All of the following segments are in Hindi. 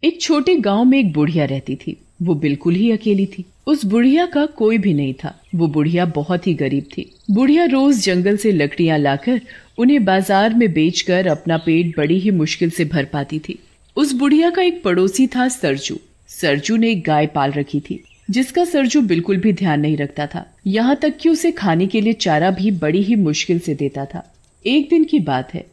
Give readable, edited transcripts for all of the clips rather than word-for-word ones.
एक छोटे गांव में एक बुढ़िया रहती थी। वो बिल्कुल ही अकेली थी। उस बुढ़िया का कोई भी नहीं था। वो बुढ़िया बहुत ही गरीब थी। बुढ़िया रोज जंगल से लकड़ियां लाकर उन्हें बाजार में बेचकर अपना पेट बड़ी ही मुश्किल से भर पाती थी। उस बुढ़िया का एक पड़ोसी था सरजू। सरजू ने एक गाय पाल रखी थी, जिसका सरजू बिल्कुल भी ध्यान नहीं रखता था। यहाँ तक कि उसे खाने के लिए चारा भी बड़ी ही मुश्किल से देता था। एक दिन की बात है।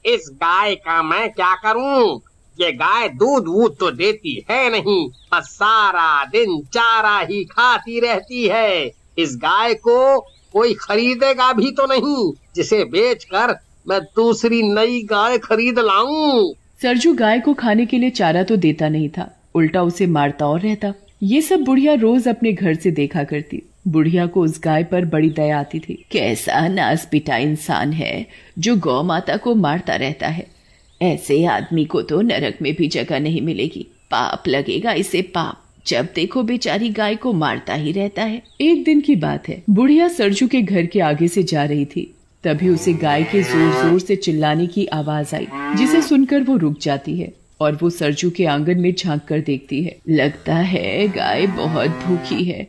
इस गाय का मैं क्या करूं? ये गाय दूध वूध तो देती है नहीं, बस सारा दिन चारा ही खाती रहती है। इस गाय को कोई खरीदेगा भी तो नहीं, जिसे बेचकर मैं दूसरी नई गाय खरीद लाऊं। सरजू गाय को खाने के लिए चारा तो देता नहीं था, उल्टा उसे मारता और रहता। ये सब बुढ़िया रोज अपने घर से देखा करती। बुढ़िया को उस गाय पर बड़ी दया आती थी। कैसा नासपिटा इंसान है जो गौ माता को मारता रहता है। ऐसे आदमी को तो नरक में भी जगह नहीं मिलेगी। पाप लगेगा इसे, पाप। जब देखो बेचारी गाय को मारता ही रहता है। एक दिन की बात है। बुढ़िया सरजू के घर के आगे से जा रही थी, तभी उसे गाय के जोर जोर से चिल्लाने की आवाज आई, जिसे सुनकर वो रुक जाती है और वो सरजू के आंगन में झांक कर देखती है। लगता है गाय बहुत भूखी है,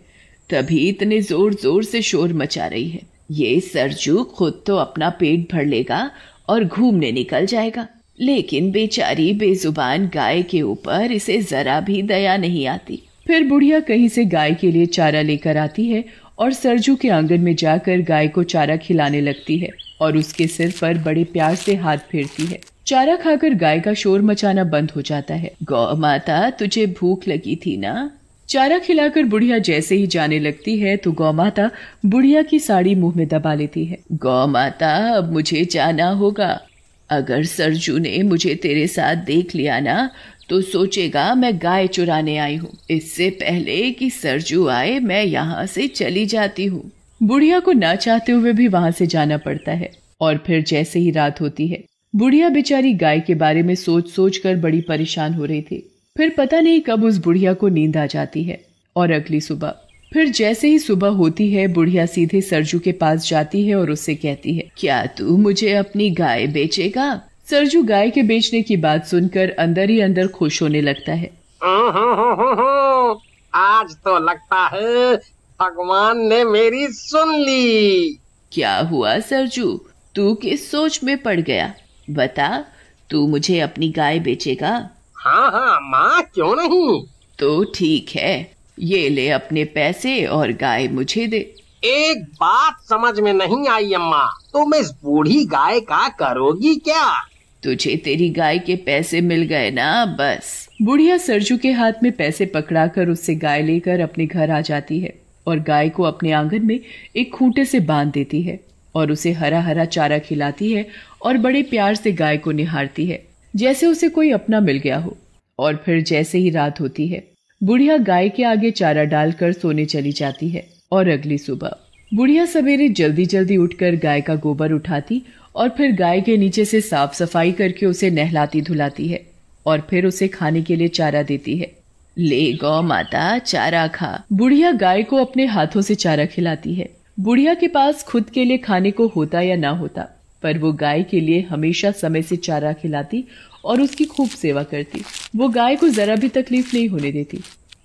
तभी इतने जोर जोर से शोर मचा रही है। ये सरजू खुद तो अपना पेट भर लेगा और घूमने निकल जाएगा, लेकिन बेचारी बेजुबान गाय के ऊपर इसे जरा भी दया नहीं आती। फिर बुढ़िया कहीं से गाय के लिए चारा लेकर आती है और सरजू के आंगन में जाकर गाय को चारा खिलाने लगती है और उसके सिर पर बड़े प्यार से हाथ फेरती है। चारा खाकर गाय का शोर मचाना बंद हो जाता है। गौ माता, तुझे भूख लगी थी ना? चारा खिलाकर बुढ़िया जैसे ही जाने लगती है तो गौ माता बुढ़िया की साड़ी मुंह में दबा लेती है। गौ माता, अब मुझे जाना होगा। अगर सरजू ने मुझे तेरे साथ देख लिया ना तो सोचेगा मैं गाय चुराने आई हूँ। इससे पहले कि सरजू आए मैं यहाँ से चली जाती हूँ। बुढ़िया को ना चाहते हुए भी वहां से जाना पड़ता है और फिर जैसे ही रात होती है, बुढ़िया बेचारी गाय के बारे में सोच सोच कर बड़ी परेशान हो रही थी। फिर पता नहीं कब उस बुढ़िया को नींद आ जाती है और अगली सुबह फिर जैसे ही सुबह होती है, बुढ़िया सीधे सरजू के पास जाती है और उससे कहती है, क्या तू मुझे अपनी गाय बेचेगा? सरजू गाय के बेचने की बात सुनकर अंदर ही अंदर खुश होने लगता है। आज तो लगता है भगवान ने मेरी सुन ली। क्या हुआ सरजू, तू किस सोच में पड़ गया? बता, तू मुझे अपनी गाय बेचेगा? हाँ हाँ माँ, क्यों नहीं। तो ठीक है, ये ले अपने पैसे और गाय मुझे दे। एक बात समझ में नहीं आई अम्मा, तुम इस बूढ़ी गाय का करोगी क्या? तुझे तेरी गाय के पैसे मिल गए ना, बस। बुढ़िया सरजू के हाथ में पैसे पकड़ाकर उससे गाय लेकर अपने घर आ जाती है और गाय को अपने आंगन में एक खूंटे से बांध देती है और उसे हरा हरा चारा खिलाती है और बड़े प्यार से गाय को निहारती है, जैसे उसे कोई अपना मिल गया हो। और फिर जैसे ही रात होती है, बुढ़िया गाय के आगे चारा डालकर सोने चली जाती है और अगली सुबह बुढ़िया सवेरे जल्दी जल्दी उठकर गाय का गोबर उठाती और फिर गाय के नीचे से साफ सफाई करके उसे नहलाती धुलाती है और फिर उसे खाने के लिए चारा देती है। ले गौ माता, चारा खा। बुढ़िया गाय को अपने हाथों से चारा खिलाती है। बुढ़िया के पास खुद के लिए खाने को होता या ना होता, पर वो गाय के लिए हमेशा समय से चारा खिलाती और उसकी खूब सेवा करती। वो गाय को जरा भी तकलीफ नहीं होने देती।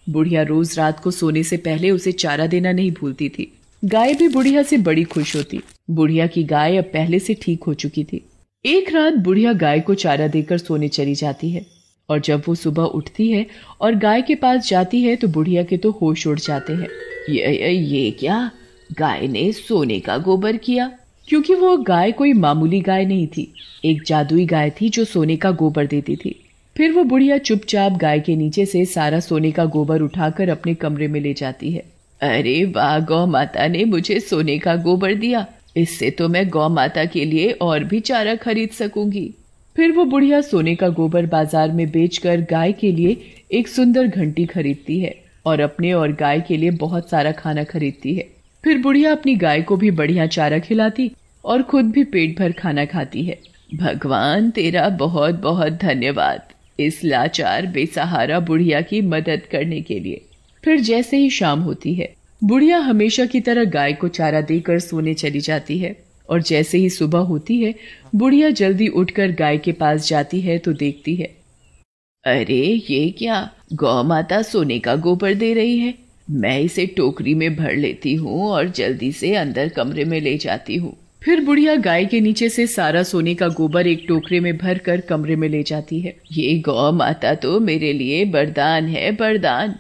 बुढ़िया रोज रात को सोने से पहले उसे चारा देना नहीं भूलती थी। गाय भी बुढ़िया से बड़ी खुश होती। बुढ़िया की गाय अब पहले से ठीक हो चुकी थी। एक रात बुढ़िया गाय को चारा देकर सोने चली जाती है और जब वो सुबह उठती है और गाय के पास जाती है तो बुढ़िया के तो होश उड़ जाते हैं। ये क्या? गाय ने सोने का गोबर किया? क्योंकि वो गाय कोई मामूली गाय नहीं थी, एक जादुई गाय थी जो सोने का गोबर देती थी। फिर वो बुढ़िया चुपचाप गाय के नीचे से सारा सोने का गोबर उठाकर अपने कमरे में ले जाती है। अरे वाह, गौ माता ने मुझे सोने का गोबर दिया, इससे तो मैं गौ माता के लिए और भी चारा खरीद सकूंगी। फिर वो बुढ़िया सोने का गोबर बाजार में बेचकर गाय के लिए एक सुंदर घंटी खरीदती है और अपने और गाय के लिए बहुत सारा खाना खरीदती है। फिर बुढ़िया अपनी गाय को भी बढ़िया चारा खिलाती और खुद भी पेट भर खाना खाती है। भगवान तेरा बहुत बहुत धन्यवाद इस लाचार बेसहारा बुढ़िया की मदद करने के लिए। फिर जैसे ही शाम होती है, बुढ़िया हमेशा की तरह गाय को चारा देकर सोने चली जाती है और जैसे ही सुबह होती है, बुढ़िया जल्दी उठकर गाय के पास जाती है तो देखती है अरे ये क्या, गौ माता सोने का गोबर दे रही है। मैं इसे टोकरी में भर लेती हूँ और जल्दी से अंदर कमरे में ले जाती हूँ। फिर बुढ़िया गाय के नीचे से सारा सोने का गोबर एक टोकरे में भर कर कमरे में ले जाती है। ये गौ माता तो मेरे लिए वरदान है, वरदान।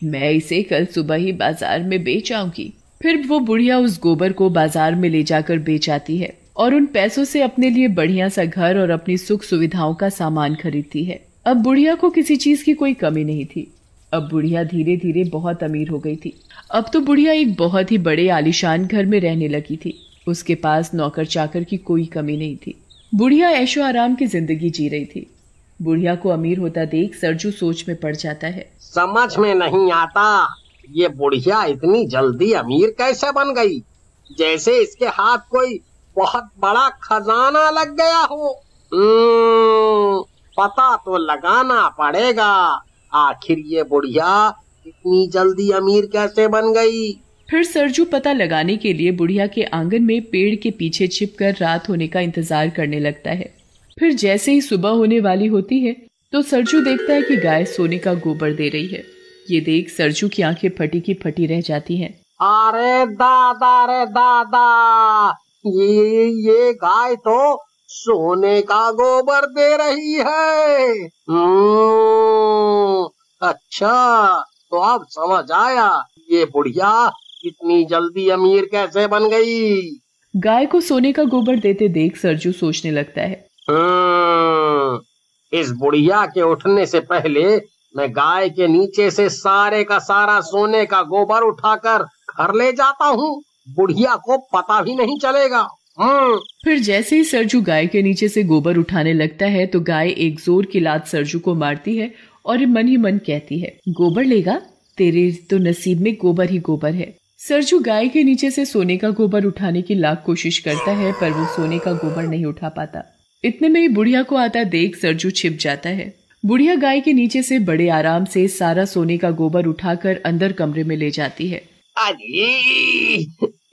मैं इसे कल सुबह ही बाजार में बेच आऊंगी। फिर वो बुढ़िया उस गोबर को बाजार में ले जाकर बेच आती है और उन पैसों से अपने लिए बढ़िया सा घर और अपनी सुख सुविधाओं का सामान खरीदती है। अब बुढ़िया को किसी चीज की कोई कमी नहीं थी। अब बुढ़िया धीरे धीरे बहुत अमीर हो गई थी। अब तो बुढ़िया एक बहुत ही बड़े आलीशान घर में रहने लगी थी। उसके पास नौकर चाकर की कोई कमी नहीं थी। बुढ़िया ऐशो आराम की जिंदगी जी रही थी। बुढ़िया को अमीर होता देख सरजू सोच में पड़ जाता है। समझ में नहीं आता, ये बुढ़िया इतनी जल्दी अमीर कैसे बन गई, जैसे इसके हाथ कोई बहुत बड़ा खजाना लग गया हो। पता तो लगाना पड़ेगा, आखिर ये बुढ़िया इतनी जल्दी अमीर कैसे बन गई। फिर सरजू पता लगाने के लिए बुढ़िया के आंगन में पेड़ के पीछे छिपकर रात होने का इंतजार करने लगता है। फिर जैसे ही सुबह होने वाली होती है तो सरजू देखता है कि गाय सोने का गोबर दे रही है। ये देख सरजू की आंखें फटी की फटी रह जाती हैं। अरे दादा रे दादा, ये गाय तो सोने का गोबर दे रही है। अच्छा, तो अब समझ आया ये बुढ़िया इतनी जल्दी अमीर कैसे बन गई। गाय को सोने का गोबर देते देख सरजू सोचने लगता है। इस बुढ़िया के उठने से पहले मैं गाय के नीचे से सारे का सारा सोने का गोबर उठाकर घर ले जाता हूँ, बुढ़िया को पता भी नहीं चलेगा। फिर जैसे ही सरजू गाय के नीचे से गोबर उठाने लगता है तो गाय एक जोर की लात सरजू को मारती है और मन ही मन कहती है, गोबर लेगा, तेरे तो नसीब में गोबर ही गोबर है। सरजू गाय के नीचे से सोने का गोबर उठाने की लाख कोशिश करता है पर वो सोने का गोबर नहीं उठा पाता। इतने में ही बुढ़िया को आता देख सरजू छिप जाता है। बुढ़िया गाय के नीचे से बड़े आराम से सारा सोने का गोबर उठाकर अंदर कमरे में ले जाती है। अरे,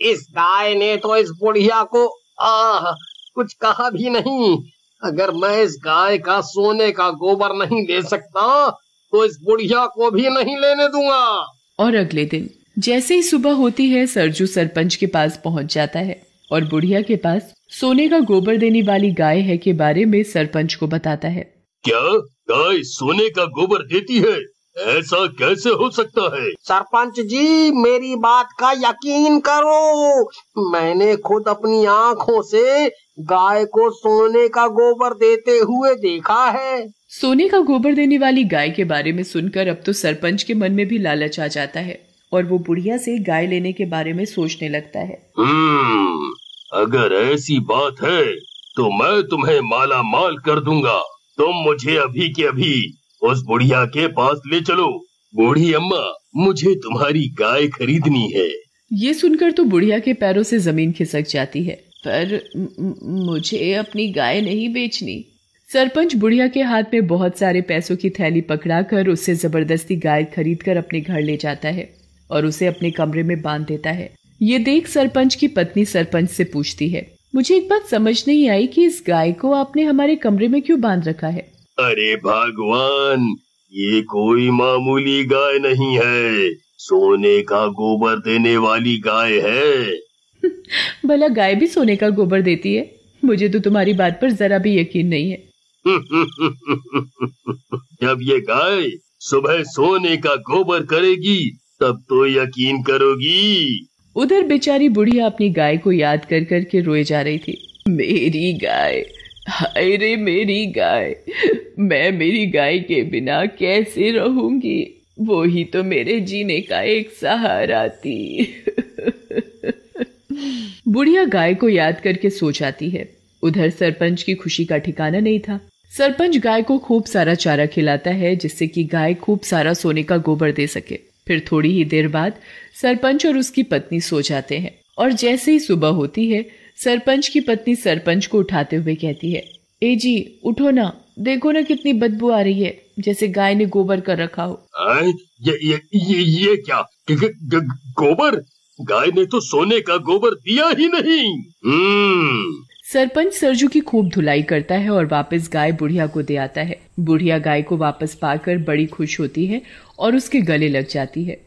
इस गाय ने तो इस बुढ़िया को कुछ कहा भी नहीं। अगर मैं इस गाय का सोने का गोबर नहीं ले सकता तो इस बुढ़िया को भी नहीं लेने दूंगा। और अगले दिन जैसे ही सुबह होती है सरजू सरपंच के पास पहुंच जाता है और बुढ़िया के पास सोने का गोबर देने वाली गाय है के बारे में सरपंच को बताता है। क्या गाय सोने का गोबर देती है? ऐसा कैसे हो सकता है? सरपंच जी, मेरी बात का यकीन करो, मैंने खुद अपनी आँखों से गाय को सोने का गोबर देते हुए देखा है। सोने का गोबर देने वाली गाय के बारे में सुनकर अब तो सरपंच के मन में भी लालच आ जाता है और वो बुढ़िया से गाय लेने के बारे में सोचने लगता है। अगर ऐसी बात है तो मैं तुम्हें माला माल कर दूंगा। तुम मुझे अभी के अभी उस बुढ़िया के पास ले चलो। बूढ़ी अम्मा, मुझे तुम्हारी गाय खरीदनी है। ये सुनकर तो बुढ़िया के पैरों से जमीन खिसक जाती है। पर मुझे अपनी गाय नहीं बेचनी। सरपंच बुढ़िया के हाथ में बहुत सारे पैसों की थैली पकड़ाकर उससे जबरदस्ती गाय खरीदकर अपने घर ले जाता है और उसे अपने कमरे में बांध देता है। ये देख सरपंच की पत्नी सरपंच से पूछती है, मुझे एक बात समझ नहीं आई कि इस गाय को आपने हमारे कमरे में क्यों बांध रखा है? अरे भगवान, ये कोई मामूली गाय नहीं है, सोने का गोबर देने वाली गाय है। भला गाय भी सोने का गोबर देती है? मुझे तो तुम्हारी बात पर जरा भी यकीन नहीं है। जब ये गाय सुबह सोने का गोबर करेगी तब तो यकीन करोगी। उधर बेचारी बुढ़िया अपनी गाय को याद कर कर के रोए जा रही थी। मेरी गाय, हाय रे मेरी गाय, मैं मेरी गाय के बिना कैसे रहूंगी? वो ही तो मेरे जीने का एक सहारा थी। बुढ़िया गाय को याद करके सो जाती है। उधर सरपंच की खुशी का ठिकाना नहीं था। सरपंच गाय को खूब सारा चारा खिलाता है जिससे कि गाय खूब सारा सोने का गोबर दे सके। फिर थोड़ी ही देर बाद सरपंच और उसकी पत्नी सो जाते हैं और जैसे ही सुबह होती है सरपंच की पत्नी सरपंच को उठाते हुए कहती है, ए जी उठो ना, देखो ना कितनी बदबू आ रही है, जैसे गाय ने गोबर कर रखा हो। ये क्या गोबर? गाय ने तो सोने का गोबर दिया ही नहीं। सरपंच सरजू की खूब धुलाई करता है और वापस गाय बुढ़िया को दे आता है। बुढ़िया गाय को वापस पाकर बड़ी खुश होती है और उसके गले लग जाती है।